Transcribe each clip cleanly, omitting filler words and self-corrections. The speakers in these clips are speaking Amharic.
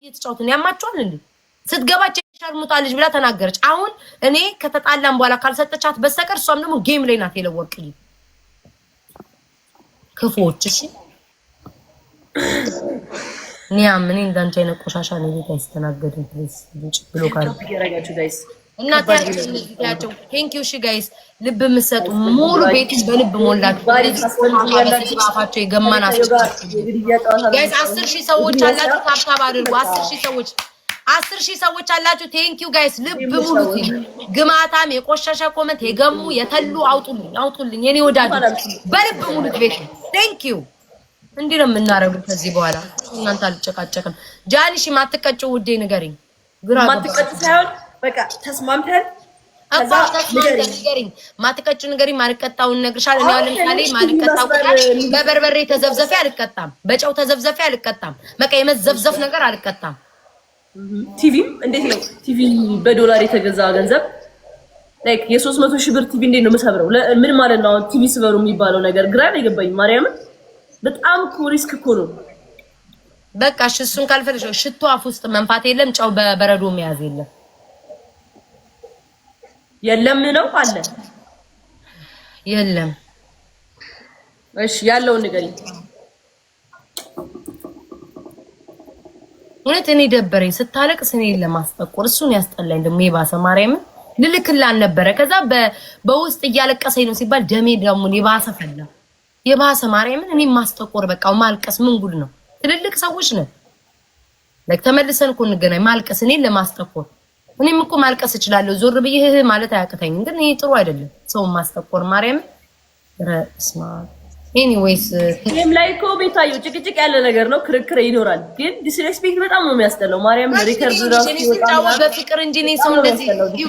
እየተጫወትን ያማቸዋል እንዴ ስትገባች ሸርሙጣ ልጅ ብላ ተናገረች። አሁን እኔ ከተጣላን በኋላ ካልሰጠቻት በስተቀር እሷም ደግሞ ጌም ላይ ናት የለወርቅልኝ ክፉዎች። እሺ ምን እንዳንቺ አይነት ቆሻሻ ነው አይስተናገድም። ፕሊዝ ብሎ ካል እና ታያቸው። ቴንክ ዩ እሺ ጋይስ ልብ የምትሰጡ ሙሉ ቤትሽ በልብ ሞላችሁ። አፋቸው የገማናችሁ ጋይስ 10,000 ሰዎች አላችሁ። ታብታብ አድርጉ። 10,000 ሰዎች 10,000 ሰዎች አላችሁ። ቴንክ ዩ ጋይስ ልብ ሙሉት። ግማታም የቆሻሻ ኮመንት የገሙ የተሉ አውጡልኝ የኔ ወዳጆች በልብ ሙሉት ቤት። ቴንክ ዩ እንዲህ ነው የምናረጉት ከዚህ በኋላ እናንተ አልጨቃጨቅም። ጃኒሽ ማትቀጭው ውዴ ንገሪኝ። ግራ ማትቀጭ ሳይሆን በቃ ተስማምተን ንገሪኝ። ማትቀጭው ንገሪኝ። ማልቀጣውን እነግርሻለሁ። እኔ አሁን ለምሳሌ ማልቀጣው በበርበሬ ተዘብዘፊ አልቀጣም፣ በጨው ተዘብዘፊ አልቀጣም። በቃ የመዘብዘፍ ነገር አልቀጣም። ቲቪም እንዴት ነው ቲቪ በዶላር የተገዛ ገንዘብ ላይክ የ300,000 ብር ቲቪ እንዴት ነው የምሰብረው? ምን ማለት ነው ቲቪ ስበሩ የሚባለው ነገር ግራ አይገባኝ። ማርያምን በጣም ሪስክ እኮ ነው። በቃ እሱን ካልፈልሽ ሽቶ አፍ ውስጥ መንፋት የለም፣ ጨው በበረዶ መያዝ የለም ነው አለ የለም። እሺ ያለውን ንገሪኝ። እውነት እኔ ደበረኝ ስታለቅስ እኔን ለማስጠቆር እሱን ያስጠላኝ። ደግሞ የባሰ ማርያምን ልልክላን ነበረ። ከዛ በውስጥ እያለቀሰኝ ነው ሲባል ደሜ ደግሞ የባሰ ፈላ። የባሰ ማርያምን እኔ ማስጠቆር በቃ ማልቀስ ምን ጉድ ነው? ትልልቅ ሰዎች ነን። ተመልሰን እኮ እንገናኝ። ማልቀስ እኔን ለማስጠቆር እኔም እኮ ማልቀስ እችላለሁ። ዞር ብዬ ማለት አያቅተኝም። ግን ይሄ ጥሩ አይደለም ሰው ማስጠቆር ማርያምን። ረስማ ኤኒዌይስ ጌም ላይ እኮ ቤታየው ጭቅጭቅ ያለ ነገር ነው፣ ክርክር ይኖራል። ግን ዲስሬስፔክት በጣም ነው የሚያስጠላው። ማርያም ሪከርድ ራሱ ይወጣል በፍቅር እንጂ እኔ ሰው እንደዚህ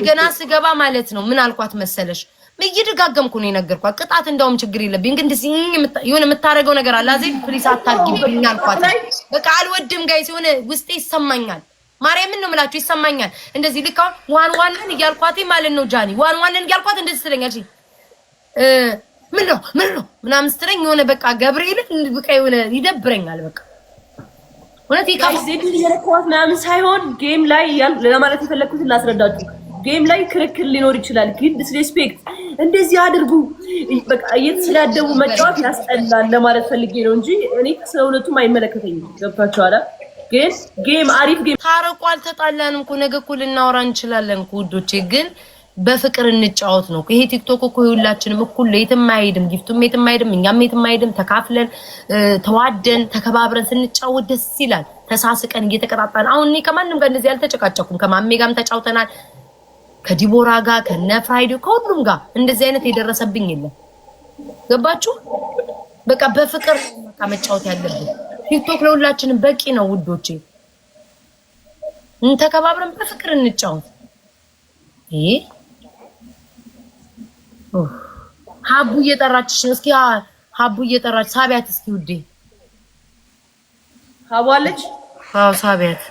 ገና ስገባ ማለት ነው ምን አልኳት መሰለሽ? እየደጋገምኩ ነው የነገርኳት። ቅጣት እንደውም ችግር የለብኝ ግን እንደዚህ የሆነ የምታረገው ነገር አለ አዜ ፕሊስ አታርጊብኝ አልኳት። በቃ አልወድም ጋይስ የሆነ ውስጤ ይሰማኛል። ማርያምን ነው የምላችሁ ይሰማኛል። እንደዚህ ልካ ዋንን እያልኳት ማለት ነው ጃኒ ዋንን እያልኳት እንደዚህ ትለኛለች። ምን ነው ምናምን ስትለኝ የሆነ በቃ ገብርኤል በቃ የሆነ ይደብረኛል። በቃ እውነት ይካዚ ዲየረኳት ምናምን ሳይሆን ጌም ላይ ለማለት የፈለኩትን ላስረዳችሁ። ጌም ላይ ክርክር ሊኖር ይችላል፣ ግን ዲስሬስፔክት እንደዚህ አድርጉ በቃ እየተሰዳደቡ መጫወት ያስጠላል ለማለት ፈልጌ ነው እንጂ እኔ ስለሁለቱም አይመለከተኝም። ገብታችኋል? ግን ጌም አሪፍ ጌም ታረቁ። አልተጣላንም እኮ ነገ እኮ ልናወራ እንችላለን እኮ ውዶቼ። ግን በፍቅር እንጫወት ነው። ይሄ ቲክቶክ እኮ ሁላችንም እኩል የትም አይሄድም፣ ጊፍቱም የትም አይሄድም፣ እኛም የትም አይሄድም። ተካፍለን ተዋደን ተከባብረን ስንጫወት ደስ ይላል። ተሳስቀን እየተቀጣጣን አሁን እኔ ከማንም ጋር እንደዚህ አልተጨቃጨኩም። ከማሜ ጋርም ተጫውተናል፣ ከዲቦራ ጋር ከነፍራይዶ ከሁሉም ጋር እንደዚህ አይነት የደረሰብኝ የለም። ገባችሁ? በቃ በፍቅር መጫወት ያለብን ቲክቶክ ለሁላችንም በቂ ነው ውዶቼ። እንተከባብረን በፍቅር እንጫወት። ሀቡ እየጠራችሽ ነው። እስኪ ሀቡ እየጠራች ሳቢያት እስኪ ውዴ። ሀቡ አለች? አዎ ሳቢያት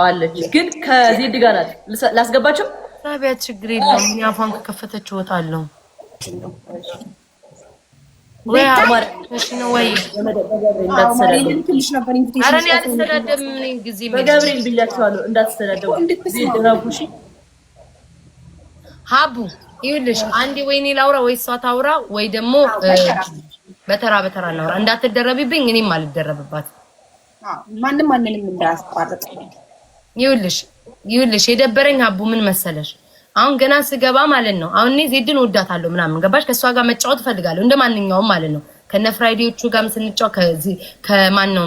አለች፣ ግን ከዜድ ጋር ናት። ላስገባቸው? ሳቢያት ችግር የለውም። እኔ አፏን ከከፈተች እወጣለሁ። ወይ አማር እሺ ነው ወይ እንዳትሰዳደቡ ትንሽ ነበር ኢንቪቴሽን። ኧረ እኔ አልሰዳደብም። ምን ጊዜ በገብርኤል ብያቸዋለሁ እንዳትሰዳደቡ። ዜድ ሀቡ ይኸውልሽ አንዴ ወይኔ ላውራ ወይ እሷ ታውራ ወይ ደግሞ በተራ እናውራ። እንዳትደረብብኝ እኔም አልደረብባት። ማንንም እንዳያስቋርጥ። ይኸውልሽ የደበረኝ ሀቡ ምን መሰለሽ? አሁን ገና ስገባ ማለት ነው አሁን እኔ ዜድን ወዳታለሁ ምናምን ገባሽ? ከሷ ጋር መጫወት እፈልጋለሁ እንደማንኛውም ማለት ነው። ከነፍራይዲዎቹ ጋርም ስንጫወት ከማን ነው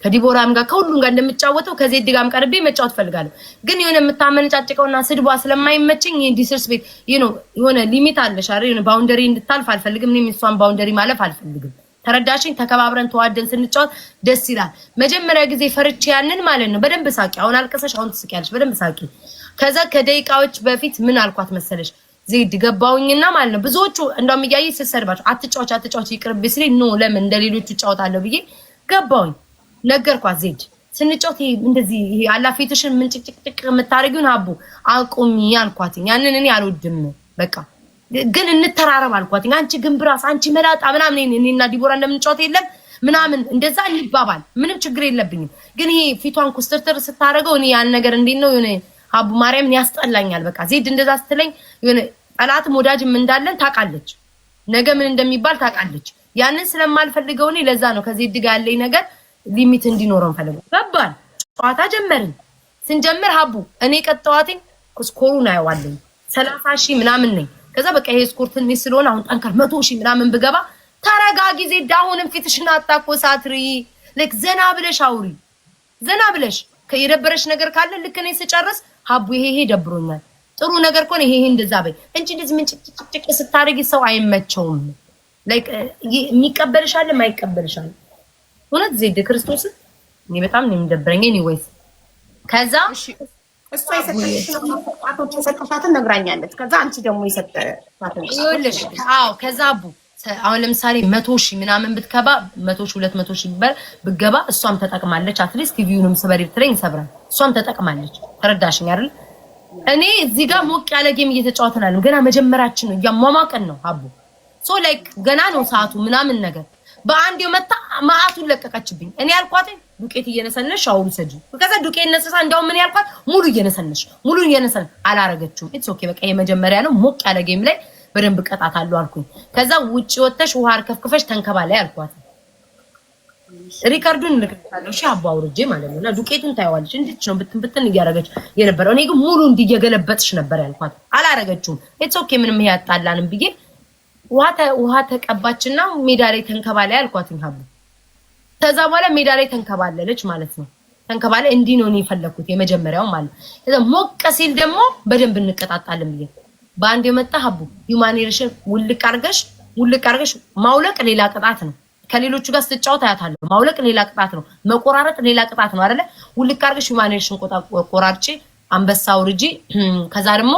ከዲቦራም ጋር ከሁሉም ጋር እንደምጫወተው ከዜድ ጋርም ቀርቤ መጫወት ፈልጋለሁ። ግን የሆነ የምታመነጫጭቀውና ስድቧ ስለማይመቸኝ ዲስሪስፔክት የሆነ ሊሚት አለሽ አይደል? የሆነ ባውንደሪ እንድታልፍ አልፈልግም። እኔም እሷን ባውንደሪ ማለፍ አልፈልግም። ተረዳሽኝ? ተከባብረን ተዋደን ስንጫወት ደስ ይላል። መጀመሪያ ጊዜ ፈርቼ ያንን ማለት ነው በደንብ ሳቂ። አሁን አልቀሰሽ አሁን ትስቂያለሽ። በደንብ ሳቂ። ከዛ ከደቂቃዎች በፊት ምን አልኳት መሰለሽ? ዜድ ገባውኝና ማለት ነው ብዙዎቹ እንደውም እያየሽ ስትሰድባቸው አትጫወች ይቅርብ ሲል ኖ ለምን እንደሌሎቹ እጫወታለሁ ብዬ ገባውኝ ነገርኳት። ዜድ ስንጫወት እንደዚህ አላፊትሽን ምን ጭቅጭቅ የምታረጊውን ሀቡ አቁሚ አልኳት። ያንን እኔ አልወድም በቃ ግን እንተራረም አልኳት። አንቺ ግን ብራስ አንቺ መላጣ ምናምን እኔና ዲቦራ እንደምንጫወት የለም ምናምን እንደዛ እንባባል፣ ምንም ችግር የለብኝም። ግን ይሄ ፊቷን ኩስትርትር ስታደርገው እኔ ያን ነገር እንዴት ነው የሆነ አቡ ማርያምን ያስጠላኛል። በቃ ዜድ እንደዛ ስትለኝ የሆነ ጠላትም ወዳጅም እንዳለን ታውቃለች፣ ነገ ምን እንደሚባል ታውቃለች። ያንን ስለማልፈልገው እኔ ለዛ ነው ከዜድ ጋር ያለኝ ነገር ሊሚት እንዲኖረው ፈልገው ገባል። ጨዋታ ጀመርን። ስንጀምር ሀቡ እኔ ቀጣዋትኝ ስኮሩን አየዋለሁ 30,000 ምናምን ነኝ። ከዛ በቃ ይሄ ስኮር ትንሽ ስለሆነ አሁን ጠንካር 100,000 ምናምን ብገባ ተረጋጊ ዜድ፣ አሁንም ፊትሽን አታኮሳትሪ። ልክ ዘና ብለሽ አውሪ፣ ዘና ብለሽ የደበረሽ ነገር ካለ ልክ እኔ ስጨርስ ሀቡ ይሄ ደብሮኛል፣ ጥሩ ነገር ከሆነ ይሄ እንደዛ በይ እንጂ እንደዚህ ምን ጭቅጭቅ ስታረጊ ሰው አይመቸውም። ላይክ የሚቀበልሻል የማይቀበልሻል። እውነት ዜድ ክርስቶስ እኔ በጣም ነው የሚደብረኝ። ኤኒዌይስ ከዛ እሷ የሰጠሻትን ነግራኛለች። ከዛ አንቺ ደግሞ የሰጠሻትን ይኸውልሽ፣ አዎ ከዛ አቡ አሁን ለምሳሌ 100,000 ምናምን ብትከባ 100,000 200,000 ብትገባ እሷም ተጠቅማለች። አትሊስት ቲቪውንም ስበሪ ብትለኝ ይሰብራል። እሷም ተጠቅማለች። ተረዳሽኝ አይደል? እኔ እዚህ ጋር ሞቅ ያለ ጌም እየተጫወትን አይደለም፣ ገና መጀመራችን ነው፣ እያሟሟቀን ነው ሀቡ። ሶ ላይክ ገና ነው ሰዓቱ ምናምን ነገር በአንድ መታ ማአቱን ለቀቀችብኝ። እኔ ያልኳት ዱቄት እየነሰነሽ አውሩ ሰጂ። ከዛ ዱቄት ነሰሳ እንደውም ምን ያልኳት ሙሉ እየነሰነሽ አላረገችውም። ኢትስ ኦኬ በቃ የመጀመሪያ ነው፣ ሞቅ ያለ ጌም ላይ በደንብ ቀጣታለሁ አልኩኝ። ከዛ ውጪ ወተሽ ውሃ አርከፍክፈሽ ተንከባላይ አልኳት። ሪካርዱን ልክታለሁ እሺ አባ አውርጄ ማለት ነውና ዱቄቱን ታይዋለሽ እንዴት ነው ብትን እያረገች የነበረው። እኔ ግን ሙሉ እንዲየገለበጥሽ ነበር ያልኳት። አላረገችውም። ኢትስ ኦኬ ምንም ያጣላንም ብዬ ውሃ ተቀባችና ሜዳ ላይ ተንከባላይ አልኳትኝ ሀቡ። ከዛ በኋላ ሜዳ ላይ ተንከባለለች ማለት ነው። ተንከባለ እንዲህ ነው እኔ የፈለኩት የመጀመሪያው ማለት ከዛ ሞቅ ሲል ደግሞ በደንብ እንቀጣጣለን ብዬ በአንድ የመጣ ሀቡ ዩማኔሬሽን ውልቅ አርገሽ ማውለቅ ሌላ ቅጣት ነው። ከሌሎቹ ጋር ስትጫወት አያታለሁ። ማውለቅ ሌላ ቅጣት ነው፣ መቆራረጥ ሌላ ቅጣት ነው አይደለ? ውልቅ አርገሽ ዩማኔሬሽን ቆራርጪ፣ አንበሳ አውርጂ። ከዛ ደግሞ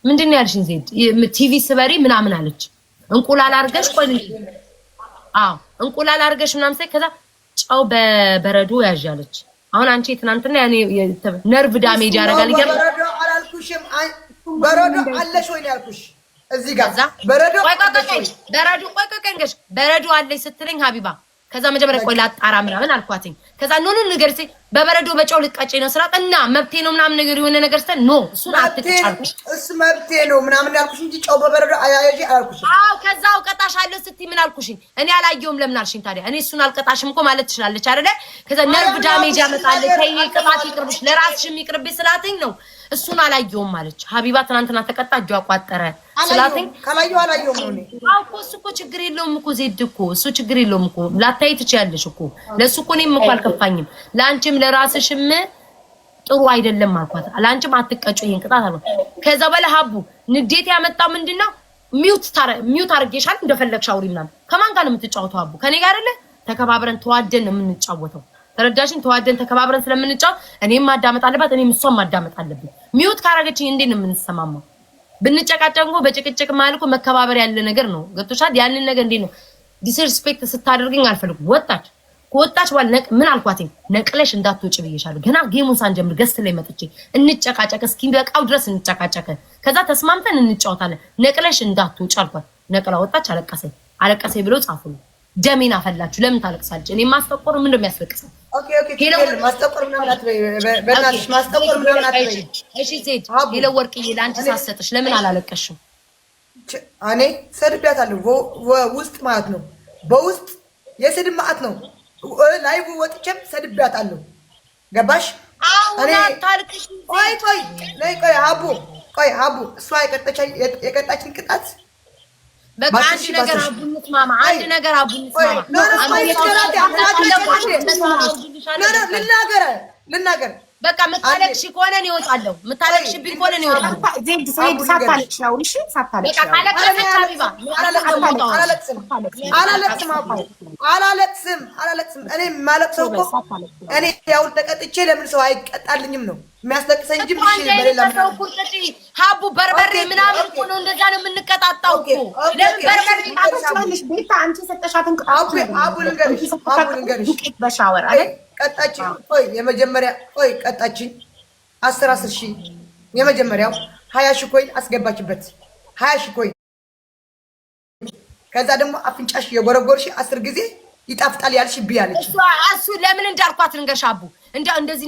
ምንድን ነው ያልሽኝ ዜድ ቲቪ ስበሪ ምናምን አለች። እንቁላል አርገሽ እንቁላል አርገሽ ምናምን ሳይ ከዛ ጨው በበረዶ ያዣለች። አሁን አንቺ ትናንትና ያኔ ነርቭ ዳሜጅ ያደርጋል ይገባ አላልኩሽም? በረዶ አለሽ ወይ ነው ያልኩሽ። እዚህ ጋር በረዶ በረዶ አለሽ ስትለኝ ሀቢባ ከዛ መጀመሪያ ቆይ ላጣራ ምናምን አልኳትኝ። ከዛ ኖ ንገርሲ በበረዶ በጨው ልቀጭ ነው ስራት እና መብቴ ነው ምናምን ነገር የሆነ ነገር ስተን ኖ እሱን አትጫልኩሽ። እሱ መብቴ ነው ምናምን ያልኩሽ እንጂ ጨው በበረዶ አያያጂ አልኩሽ። አዎ ከዛው ቀጣሻለሁ ስትይ ምን አልኩሽኝ? እኔ አላየሁም ለምን አልሽኝ ታዲያ? እኔ እሱን አልቀጣሽም እኮ ማለት ትችላለች አይደለ? ከዛ ነርቭ ዳሜጅ ያመጣል። ተይ ቅጣት ይቅርብሽ፣ ለራስሽም ይቅርብሽ ስላትኝ ነው እሱን አላየሁም ማለች ሀቢባ። ትናንትና ተቀጣ እጇ አቋጠረ ስላትኝ ካላየሁ አላየሁም ነው። አዎ እኮ እሱ እኮ ችግር የለውም እኮ ዜድ እኮ እሱ ችግር የለውም እኮ ላታይ ትችያለሽ እኮ ለሱ እኮ እኔም እኮ አልከፋኝም። ለአንቺም ለራስሽም ጥሩ አይደለም አልኳት። ለአንቺም አትቀጩ ይሄን ቅጣት አልኳት። ከዛ በኋላ ሀቡ ንዴት ያመጣው ምንድነው ሚውት አርጌሻል እንደፈለግሽ አውሪ ምናምን። ከማን ጋር ነው የምትጫወተው ሀቡ? ከኔ ጋር አይደለ? ተከባብረን ተዋደን ነው የምንጫወተው። ተረዳሽኝ? ተዋደን ተከባብረን ስለምንጫወት እኔም ማዳመጥ አለባት እኔም እሷም ማዳመጥ አለብኝ። ሚውት ካረገችኝ እንዴት ነው የምንሰማማው? ብንጨቃጨቅ እንኳን በጭቅጭቅ ማለት እኮ መከባበር ያለ ነገር ነው። ገብቶሻል? ያንን ነገር እንዴት ነው ዲስሪስፔክት ስታደርግኝ አልፈልግም። ከወጣች በኋላ ምን አልኳትኝ? ነቅለሽ እንዳትወጪ ብዬሻለሁ። ገና ጌሙን ሳንጀምር ገስት ላይ መጥቼ እንጨቃጨቅ፣ እስኪ በቃው ድረስ እንጨቃጨቅ፣ ከዛ ተስማምተን እንጫወታለን። ነቅለሽ እንዳትወጪ አልኳት። ነቅላ ወጣች። አለቀሰኝ ብለው ጻፉልኝ። ደሜን አፈላችሁ። ለምን ታለቅሳለች? እኔ ማስጠቆር ምን እንደሚያስለቅሰው? ኦኬ ማስጠቆር ምናምን አትበይ፣ በእናትሽ ማስጠቆር ምናምን አትበይ። እሺ ዜድ ሌላ ወርቅዬ ለአንቺ ሳሰጥሽ ለምን አላለቀሽም? እኔ ሰድቢያታለሁ ውስጥ ማለት ነው። በውስጥ የስድብ ማዕት ነው። ላይቭ ወጥቼም ሰድቢያታለሁ። ገባሽ? አሁን አታልቅሽ። ቆይ ሀቡ እሷ የቀጣችን ቅጣት በቃ አንድ ነገር አቡነት ማማ ልናገር በቃ የምታለቅሽ ከሆነ እኔ እወጣለሁ። የምታለቅሽብኝ ከሆነ እኔ እወጣለሁ። ዜድ ሳታለቅሽ ነው። እሺ ሳታለቅሽ በቃ ካለቀሰች ሀቢባ አላለቅስም። እኔ የማለቅሰው እኮ እኔ ያው ተቀጥቼ ለምን ሰው አይቀጣልኝም ነው የሚያስለቅሰኝ እንጂ በሌላ ሀቡ በርበሬ ምናምን እኮ ነው እንደዛ ነው የምንቀጣጣው እኮ። ለምን በርበሬ ታጥቻለሽ? ቤታ አንቺ ሰጠሻትን ቅጣት አቡ ልንገርሽ በሻወር አይደል ቀጣችን። የመጀመሪያ ቀጣችን 10 ሺህ የመጀመሪያው 20 ሺህ ኮይን አስገባችበት 20 ሺህ ኮይን። ከዛ ደግሞ አፍንጫሽ የጎረጎርሽ 10 ጊዜ ይጣፍጣል ያልሽ ቢያለች እሱ ለምን እንዳልኳት ልንገሻቡ እንደዚህ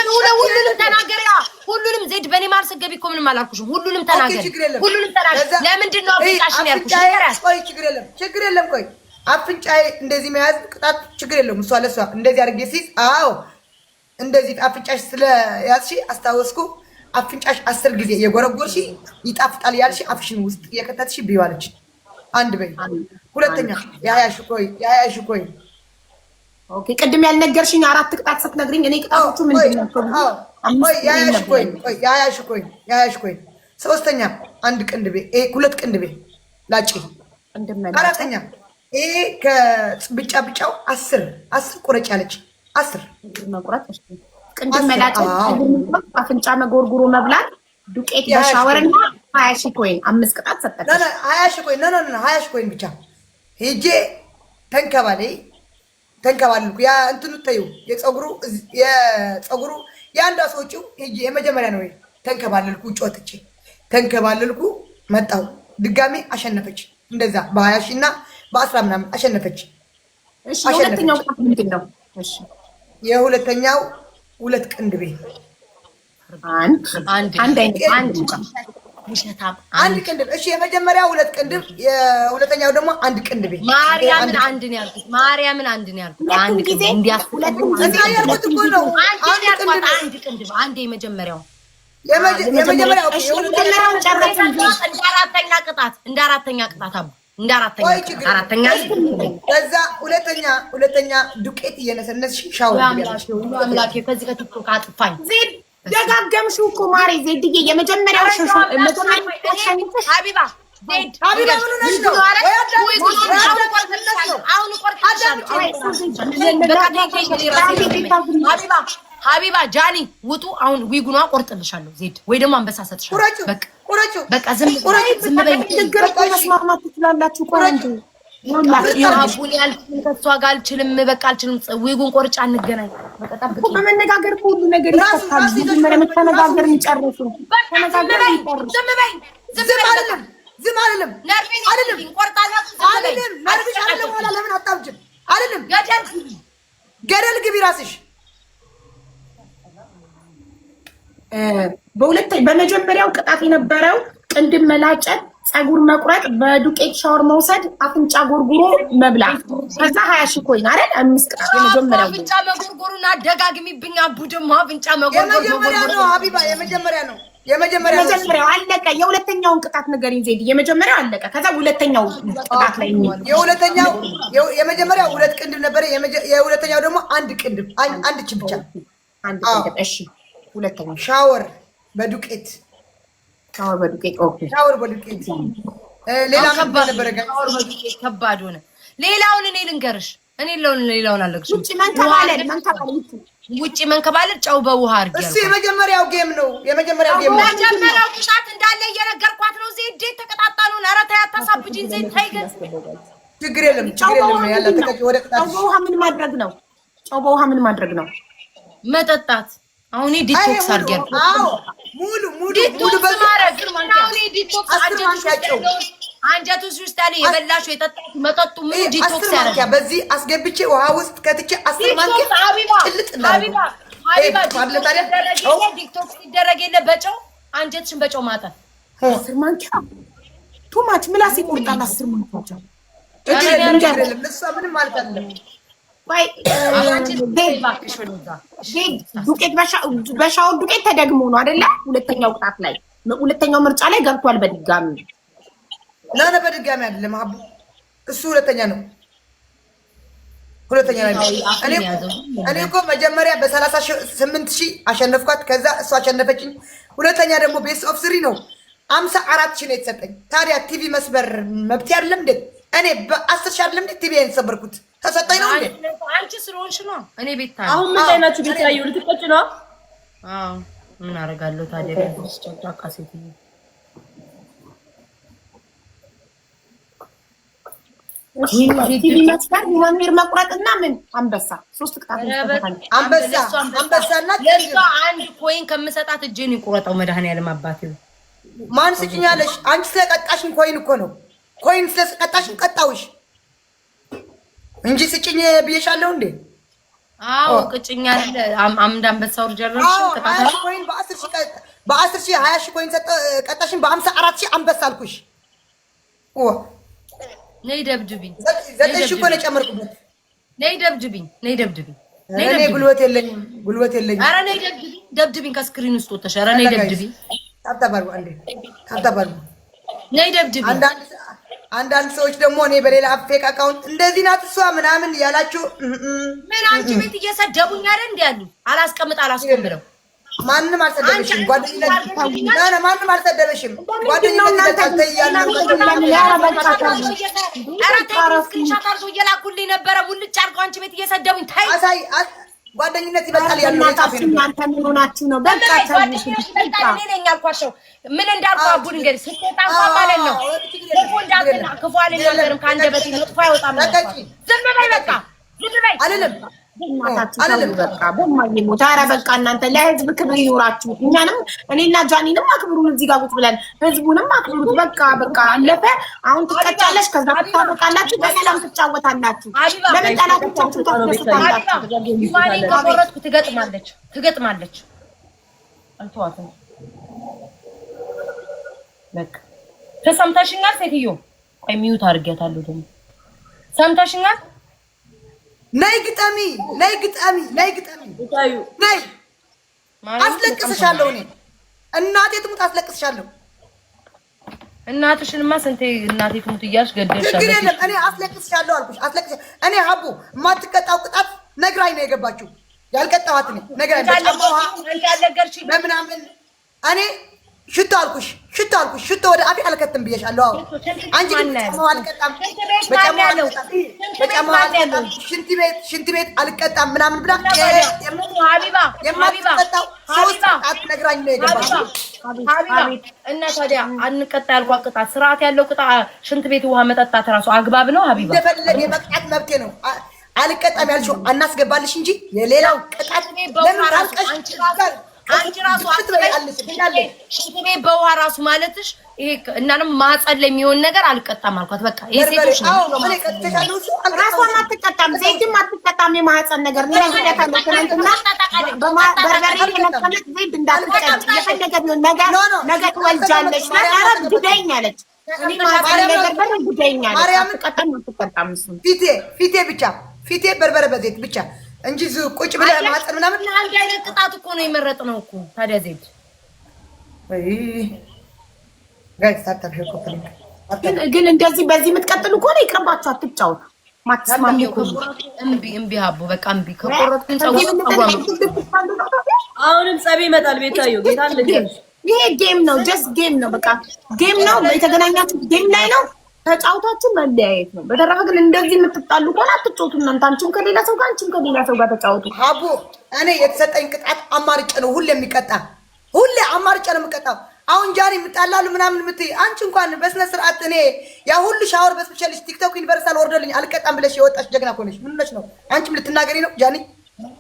ሁሉንም ተናገሪያ ሁሉንም ዜድ በኔ ማል ሰገቢ እኮ ምንም አላልኩሽም ሁሉንም ተናገሪ ለምንድን ነው አፍንጫሽን ያልኩሽ ችግር የለም ቆይ አፍንጫዬ እንደዚህ መያዝ ቅጣት ችግር የለም እሷ ለሷ እንደዚህ አድርጌ ሲዝ አዎ እንደዚህ አፍንጫሽ ስለያዝሽ አስታወስኩ አፍንጫሽ 10 ጊዜ የጎረጎርሽ ይጣፍጣል ያልሽ አፍሽን ውስጥ የከተትሽ ቢዋለች አንድ በይ ሁለተኛ ያያሽ ቆይ ኦኬ ቅድም ያልነገርሽኝ 4 ቅጣት ስትነግሪኝ እኔ ቅጣቶቹ ምንድን ናቸው ያያሽ ቆይ ሶስተኛ አንድ ቅንድቤ ሁለት ቅንድቤ ላጪ አራተኛ ይሄ ከብጫው 10 ቁረጭ ያለች 10 መቁረጥ ቅንድም መላጭ አፍንጫ መጎርጉሮ መብላት ዱቄት በሻወርና 20 ኮይን 5 ቅጣት ሰጠች 20 ኮይን 20 ኮይን ብቻ ሄጄ ተንከባልኩ ያ እንትኑ ታዩ የፀጉሩ ያንዳ ሰውጪው ሄጄ የመጀመሪያ ነው ተንከባልኩ ጮትቼ ተንከባልኩ መጣው ድጋሜ አሸነፈች እንደዛ በ20 እና በ10 ምናምን አሸነፈች እሺ ሁለተኛው ቅጣት ምንድነው እሺ የሁለተኛው ሁለት ቅንድቤ አንድ ቅንድብ እሺ የመጀመሪያው ሁለት ቅንድብ የሁለተኛው ደግሞ አንድ ቅንድቤ ማርያምን አንድ ነው ያልኩት አንድ ጊዜ አንድ ቅንድብ አንድ የመጀመሪያው እንደ አራተኛ ቅጣት አቡ እንደ አራተኛ ከዛ ሁለተኛ ዱቄት እየነሰነስሽ ሻወር አምላኬ ከዚህ ከቲክቶክ አጥፋኝ ደጋገምሽው እኮ ማሬ ዜድዬ የመጀመሪያው ሀቢባ ምን ሆነሽ ነው ሀቢባ ጃኒ ውጡ አሁን ዊጉኗ ቆርጥልሻለሁ ዜድ ወይ ደግሞ አንበሳ ሰጥሻለሁ በቃ ዝም በይ መስማማት ትችላላችሁ ቆንጆ አቡን ያልኩኝ ከሷ ጋር አልችልም በቃ አልችልም ዊጉን ቆርጫ እንገናኝ በቃ ጠብቂ በመነጋገር ሁሉ ነገር ይፈታል መጀመሪያ መተነጋገር እንጨርሱ ዝም አይደለም ገደል ግቢ ራስሽ በመጀመሪያው ቅጣት የነበረው ቅንድም መላጨት ፀጉር መቁረጥ በዱቄት ሻወር መውሰድ አፍንጫ ጎርጉሮ መብላት ከዛ 20 ኮይን አይደል 5 ቅጣት የመጀመሪያው አፍንጫ መጎርጎሩና አደጋግሚብኝ አቡድማ አፍንጫ መጎርጎሩ ነው ሀቢባ የመጀመሪያው አለቀ የሁለተኛውን ቅጣት ንገሪኝ ዜድ የመጀመሪያው አለቀ ከዛ ሁለተኛው ቅጣት ላይ የመጀመሪያው ሁለት ቅንድብ ነበር የሁለተኛው ደግሞ አንድ ቅንድብ አንድ ብቻ አንድ ቅንድብ እሺ ሁለተኛው ሻወር በዱቄት ኦኬ ሻወር በዱቄት ሌላ ነበር ሻወር በዱቄት ከባድ ሆነ ሌላውን እኔ ልንገርሽ ሌላውን አለቅሽ ውጪ መንከባለል ጨው በውሃ አድርጊ እሱ የመጀመሪያው ጌም ነው መጀመሪያው ቅጣት እንዳለ እየነገርኳት ነው ዜድ ተቀጣጣሉ ኧረ ተይ አታሳብጂኝ ዜድ ተይ ግን ችግር የለም ያለ ተቀጭ ወደ ቅጣት ጨው በውሃ ምን ማድረግ ነው መጠጣት አሁን ዲቶክስ አድርጊያለሁ ሙሉ በማረግ አሁን ዲቶክስ አንጀቱ ውስጥ ያለ የበላሽው የጠጣው መጠጡ ምን ዲቶክስ ያደርጋል በዚህ አስገብቼ ውሃ ውስጥ ከትቼ 10 ማንኪያ ጥልጥ ዲቶክስ ይደረግ የለ በጨው አንጀትሽን በጨው ማጠን 10 ማንኪያ ቱማች ምላስ ይቆርጣል 10 ማንኪያ ምንም ማለት አይደለም ዱቄት በሻወር ዱቄት ተደግሞ ነው አይደለ ሁለተኛው ቅጣት ላይ ሁለተኛው ምርጫ ላይ ገብቷል በድጋሚ በድጋሚ አይደለም አቡ እሱ ሁለተኛ ነው ላይ እኔ እኮ መጀመሪያ በ38000 አሸነፍኳት ከዛ እሷ አሸነፈችኝ ሁለተኛ ደግሞ ቤስ ኦፍ 3 ነው 54000 ነው የተሰጠኝ ታዲያ ቲቪ መስበር መብት አይደለም እንዴ እኔ በ10 ሺህ አይደለም እንዴ ቲቪ የተሰበርኩት ተሰጠኝ ነው እንዴ አንቺ ስለሆንሽ ነው እኔ ቤት አሁን ምን ላይ ናችሁ ቤት ላይ ልትቆጭ ነው ምን አደርጋለሁ ታዲያ ጨቃ ሴት ቲቪ መስበር ወንበር መቁረጥና ምን አንበሳ 3 ቅጣት አንበሳና ለሷ አንድ ኮይን ከምሰጣት እጄን ይቆረጠው መድኃኒዓለም አባቴ ማን ስጭኛለሽ አንቺ ስለቀጣሽን ኮይን እኮ ነው ኮይን ስለቀጣሽን ቀጣውሽ እንጂ ስጭኝ ብዬሻለሁ እንዴ? አዎ ቅጭኛ አይደለ? አምድ አንበሳ ወርጀረሽ ተቃታ ኮይን በ10 ሺህ 20 ሺህ ኮይን ቀጣሽን በ54 ሺህ አንበሳ አልኩሽ። ነይ ደብድብኝ። 9 ሺህ እኮ ነው የጨመርኩበት። ነይ ደብድብኝ። እኔ ጉልበት የለኝም። ኧረ ነይ ደብድብኝ። ከስክሪን ውስጥ ወጥተሽ ኧረ ነይ ደብድብኝ። ታብታባሩ አንዴ ታብታባሩ ነይ ደብድብኝ። አንዳንድ ሰዎች ደግሞ እኔ በሌላ ፌክ አካውንት እንደዚህ ናት እሷ ምናምን ያላችሁ ምን አንቺ ቤት እየሰደቡኝ አይደል እንዴ ያሉ አላስቀምጥለው ማንም አልሰደበሽም። ማንም አልሰደበሽም። ጓደኝነት ታያያለሁ። ስክሪንሾት አድርገው እየላኩልኝ ነበረ። ሙልጭ አድርገው አንቺ ቤት እየሰደቡኝ ታይ ጓደኝነት ይበልጣል ያለው እናንተ ምን ሆናችሁ ነው? በቃ ጓደኝነት ይበልጣል። እኔ ነኝ ያልኳቸው ምን እንዳልኩ አጉል እንግዲህ ስትወጣ ማለት ነው። ክፉ እንዳትና ክፉ አልናገርም። ከአንደበቴ መጥፎ አይወጣም። ዝም በይ በቃ ዝም በይ አልልም። በቃ በማይሞት ኧረ በቃ እናንተ ለህዝብ ክብር ይኖራችሁ። እኛንም እኔና ጃኒንም አክብሩን። እዚህ ጋር ቁጭ ብለን ህዝቡንም አክብሩት። በቃ አለፈ። አሁን ትቀጫለሽ፣ ከዛ ትታወቃላችሁ፣ በሰላም ትጫወታላችሁ። ለምን ጠላቶቻችሁ ታስደስታላችሁ? ማኔ ከቆረጥኩ ትገጥማለች። አልተዋትም። በቃ ተሰምተሽኛል ሴትዮ። ቆይ ሚዩት አድርጌያታለሁ ደግሞ ሰምተሽኛል። ነይ ግጠሚ። አስለቅስሻለሁ። እኔ እናቴ ትሙት አስለቅስሻለሁ። እናትሽንማ ስንቴ እናቴ ትሙት እያልሽ ገደልሻለሁ። ችግር የለም። እኔ አስለቅስሻለሁ አልኩሽ። እኔ ሀቡ የማትቀጣው ቅጣት ነግራኝ ነው የገባችው። ያልቀጣኋት እኔ ነግራኝ በምናምን እኔ ሽቶ አልኩሽ። ሽቶ ወደ አፌ አልከትም ብዬሻለሁ። አዎ አንቺ ግን በጫማው አልቀጣም፣ ሽንት ቤት አልቀጣም ምናምን ብላ የማትቀጣው ሶስት ነግራኝ ነው የገባችው። እና ታዲያ አንቀጣ ያልኳት ቅጣት ስርዓት ያለው ቅጣት ሽንት ቤት ውሃ መጠጣት ራሱ አግባብ ነው? ሀቢባ እንደፈለገ የመቅጣት መብቴ ነው። አልቀጣም ያልሽው አናስገባልሽ እንጂ የሌላው ቅጣት ለምን ታልቀሽ አንቺ ራሱ ሽንት ቤት በውሃ ራሱ ማለትሽ ይሄ እናንም ማህፀን ላይ የሚሆን ነገር አልቀጣም አልኳት። በቃ ይሄ ሴቶች ነው። ራሷን አትቀጣም፣ ዘይትም አትቀጣም። የማህፀን ነገር ነው ያለው። ትናንትና በርበሬ የነቀመጥ ዘይት እንዳትቀጭ የፈለገ ቢሆን ነገ ትወልጃለሽ። ኧረ ጉዳይኝ አለች። እኔ ማህፀን ነገር በር ጉዳይኝ አለች። አትቀጣም። ፊቴ ብቻ በርበሬ በዘይት ብቻ እንጂ ቁጭ ብለህ ማህፀን ምናምን አንድ አይነት ቅጣት እኮ ነው የመረጥነው እኮ። ታዲያ ዜድ ግን እንደዚህ በዚህ የምትቀጥሉ ከሆነ ይቅርባችሁ፣ አትጫወቱ። ማትስማሙ እምቢ ሀቡ በቃ እምቢ። ከቆረጥኩኝ አሁንም ጸብ ይመጣል። ቤታዩ ጌታ ይሄ ጌም ነው፣ ጀስት ጌም ነው። በቃ ጌም ነው። የተገናኛችሁት ጌም ላይ ነው። ተጫውታችሁ መለያየት ነው። በተረፈ ግን እንደዚህ የምትጣሉ ከሆነ አትጫወቱ። እናንተ አንቺም ከሌላ ሰው ጋር አንቺም ከሌላ ሰው ጋር ተጫወቱ። ሀቡ እኔ የተሰጠኝ ቅጣት አማርጬ ነው ሁሌ የሚቀጣ። ሁሌ አማርጬ ነው የምቀጣው። አሁን ጃኒ የምጣላሉ ምናምን የምትይ አንቺ እንኳን በስነ ስርዓት እኔ ያ ሁሉ ሻወር በስፔሻሊስት ቲክቶክ ዩኒቨርሳል ወርዶልኝ አልቀጣም ብለሽ የወጣሽ ጀግና እኮ ነሽ። ምን ነሽ ነው አንቺም ልትናገሪ ነው ጃኒ?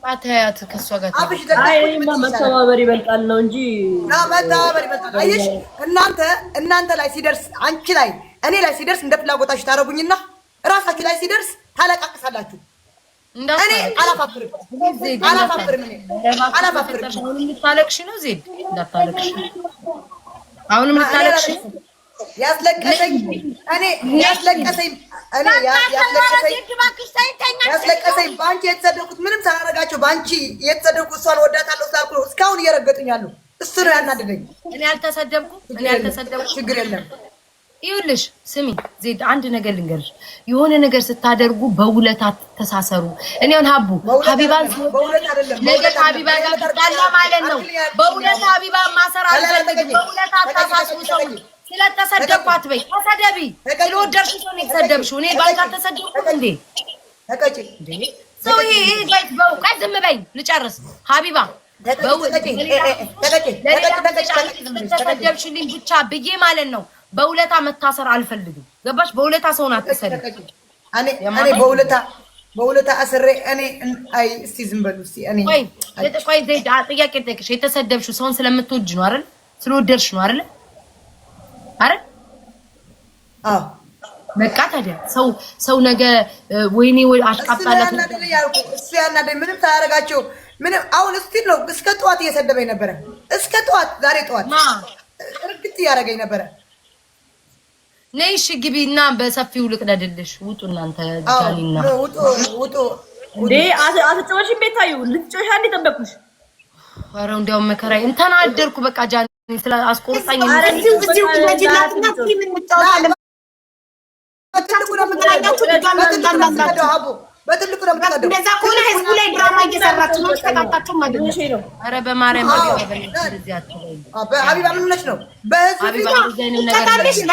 አታያት ከሷ ጋር መተባበር ይበልጣል ነው እንጂ መተባበር ይበልጣል። አየሽ እናንተ ላይ ሲደርስ አንቺ ላይ እኔ ላይ ሲደርስ እንደ ፍላጎታችሁ ታረጉኝና ራሳችሁ ላይ ሲደርስ ታለቃቅሳላችሁ። እኔ አላፋፍርም። ልታለቅሽ ነው ዜድ? እንዳታለቅሽ። አሁንም ልታለቅሽ ያስለቀሰኝ በአንቺ የተሰደኩት ምንም ሳላረጋቸው በአንቺ የተሰደኩት እሷን ወዳታለሁ ስላልኩ ነው እስካሁን እየረገጡኝ ያሉ። እሱ ነው ያናደደኝ። እኔ አልተሰደብኩም። ችግር የለም። ይኸውልሽ ስሚ ዜድ፣ አንድ ነገር ልንገርሽ። የሆነ ነገር ስታደርጉ በውለታ ተሳሰሩ። እኔ አሁን ሀቢባን ነገር ሀቢባ ጋር ትጣላ ማለት ነው። በውለታ ሀቢባ ማሰር አልፈልግም። በውለታ አታሳስሩ። ሰው ስለተሰደብኩ አትበይ። ተሰደቢ። ስለወደድሽ ሰው ነው የተሰደብሽው። እኔ ባንቺ አልተሰደብኩም እንዴ? ተቀጪ ሰው ይሄ ጋይስ በውቀት ዝም በይ ልጨርስ። ሀቢባ ተሰደብሽልኝ ብቻ ብዬ ማለት ነው። በውለታ መታሰር አልፈልግም። ገባሽ? በውለታ ሰውን አትሰሪ። እኔ በውለታ አስሬ እኔ አይ እስቲ ዝም በሉ እስቲ። እኔ ቆይ ዜድ ጥያቄ ልጠይቅሽ። የተሰደብሽው ሰውን ስለምትወጂ ነው አይደል? ስለወደድሽ ነው አይደል? በቃ ታዲያ ሰው ነገ ወይኔ ወይ አሽቃጣላት እሱ ያናደኝ ምንም ታያረጋቸው ምንም አሁን እስቲል ነው እስከ ጠዋት እየሰደበኝ ነበረ እስከ ጠዋት ዛሬ ጠዋት እርግጥ ያረገኝ ነበረ ነይሽ ግቢና በሰፊው ልቅደድልሽ ውጡ እናንተ ጃኒና ውጡ እንዴ አትጨወሽም ቤታዩ ልትጨሻ እንደ ጠበቅኩሽ ኧረ እንደው መከራዬ እንተና አደርኩ በቃ ጃኒ ስለ አስቆርጣኝ እዚሁ ለጅላትና ምን እንጫወታለን በትልቁ ነው የምትቀደው። እንደዛ ከሆነ ህዝቡ ላይ ድራማ እየሰራችሁ ነው ተቃጣችሁ ማለት ነው። ኧረ በማርያም ሀቢባ ምን ሆነሽ ነው? በህዝብ ሀቢባ እንደዚህ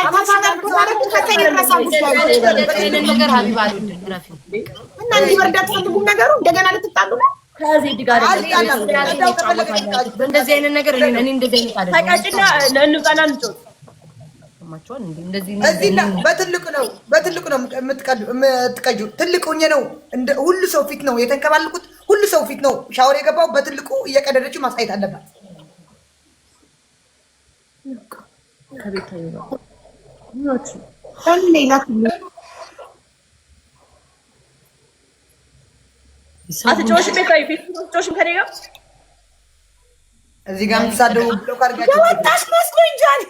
ነገር ሀቢባ እና እንዲበርዳት ፈልጉም ነገሩ እንደገና ልትጣሉ ነው። ከዚህ ጋር እንደዚህ አይነት ነገር እኔ እንደዚህ አይነት አይደለም። ተቃጭና ለእንውጣና እንጫወት ሰማችኋል እንዴ? እንደዚህ በትልቁ ነው የምትቀጁ። ትልቁ ነው እንደ ሁሉ ሰው ፊት ነው የተንከባልኩት። ሁሉ ሰው ፊት ነው ሻወር የገባው። በትልቁ እየቀደደችው ማሳየት አለባት። ከቤታዩ ነው አትጮሽ ቤታዩ ፊትጮሽ ከኔ ጋር እዚህ ጋር የምትሳደቡ ብሎ ካርጋችሁ ወጣሽ መስሎኝ ጃኒ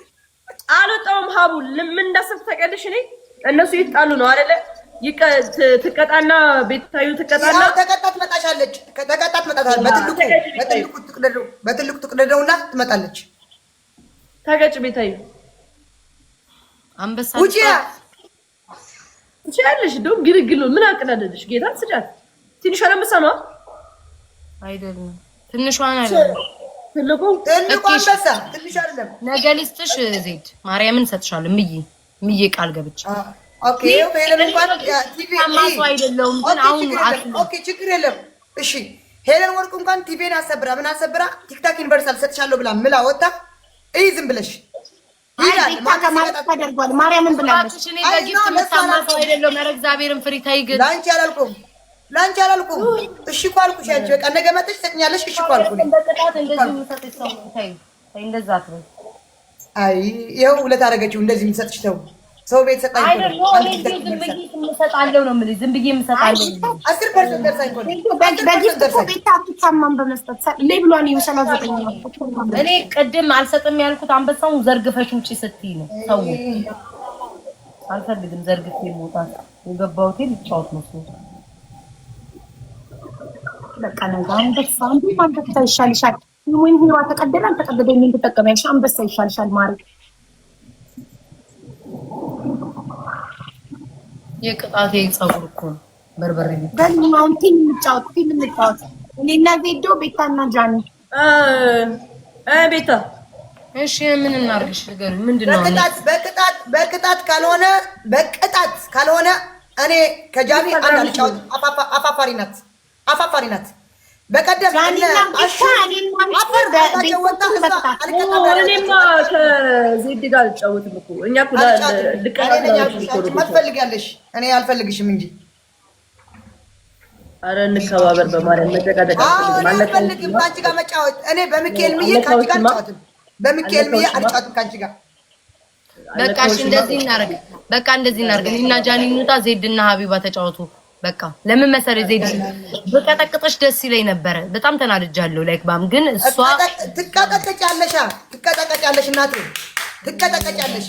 አልወጣሁም። ሀቡ ምን እንዳሰብክ ታውቂያለሽ? እኔ እነሱ ይጣሉ ነው አይደለ? ትቀጣና ቤታዩ ትቀጣና ተቀጣ ትመጣሻለች። ተቀጣ ትመጣታለች። በትልቁ ትቅደደውና ትመጣለች። ታገጭ ቤታዩ አንበሳ ውጪያ ትችያለሽ። እንደውም ግልግል ምን አቀዳደድሽ? ጌታ ስጫት ትንሿ አንበሳ ነው አይደለም? ትንሿን አይደለም ትልቁ አንበሳ ትንሽ አይደለም። ነገ ልስጥሽ ዜድ ማርያምን ሰጥሻለሁ። ምዬ ቃል ገብቼ ኦኬ ሄለን እንኳን ቲቪ ማማቱ አይደለም ግን አሁን ኦኬ ችግር የለም። እሺ ሄለን ወርቁ እንኳን ቲቪን አሰብራ ቲክታክ ዩኒቨርሳል ሰጥሻለሁ ብላ ምላ ወጣ ዝም ብለሽ ይላል ማለት ተደርጓል። ማርያምን ብላለች። እኔ በጊፍት መታማቱ አይደለም። ኧረ እግዚአብሔርን ፍሪ ታይ ግን ላንቺ አላልኩም። እሺ እኮ አልኩሽ። ያቺ በቃ ነገ መጥተሽ ትሰጥኛለሽ። እሺ እኮ አልኩኝ። በቅጣት እንደዚህ የምትሰጥሽ ሰው ታይ እንደዛ አትበይ። አይ ይኸው ሁለት አደረገችው። እንደዚህ የምትሰጥሽ ሰው ቤት ሰጣኝ እኮ አይደለም። እኔ ዝም ብዬ የምሰጣለሁ ነው የምልሽ። ዝም ብዬ የምሰጣለሁ 10% ደርሳኝ እኮ በጊፍት እኮ ቤት አትታማም በመስጠት ለብሏን ይሰላዘጠኝ ነው። እኔ ቅድም አልሰጥም ያልኩት አንበሳውን ዘርግፈሽ ውጪ ስትይ ነው። ሰው አልፈልግም ዘርግፌ መውጣት የገባሁት ልጫወት መስሎት በቃ ነው። አንበሳ ይሻልሻል። ወይም ህዋ ተቀደላል ተቀደደ ምን ተጠቀመሽ? አንበሳ ይሻልሻል ማሪ። የቅጣቴ ፀጉር እኮ በርበሬ በልማውን ቲም እንጫወት እኔና ዜዶ ቤታና ጃኒ ቤታ እሺ ምን እናርግሽ? ነገር ምንድነው? በቅጣት ካልሆነ እኔ ከጃኒ አንድ አልጫወት። አፋፋሪ ናት። በቀደም እኔማ ከዜድ ጋር አልጫወትም እኮ እኛ እኮ ትፈልጊያለሽ፣ እኔ አልፈልግሽም እንጂ። ኧረ እንከባበር በማርያም መጨቃጨቅ አልፈልግም ከአንቺ ጋር መጫወት። እኔ በሚካኤል ምዬ ከአንቺ ጋር አልጫወትም። በሚካኤል ምዬ አልጫወትም ከአንቺ ጋር። በቃ እሺ እንደዚህ እናርግ። እኔና ጃኒ እንውጣ። ዜድና ሀቢባ ተጫወቱ። በቃ ለምን መሰለኝ ዜድ በቀጠቅጠሽ ደስ ይለኝ ነበረ። በጣም ተናድጃለሁ። ላይክ ባም ግን እሷ ትቀጠቀጫለሽ እናቴ ትቀጠቀጫለሽ።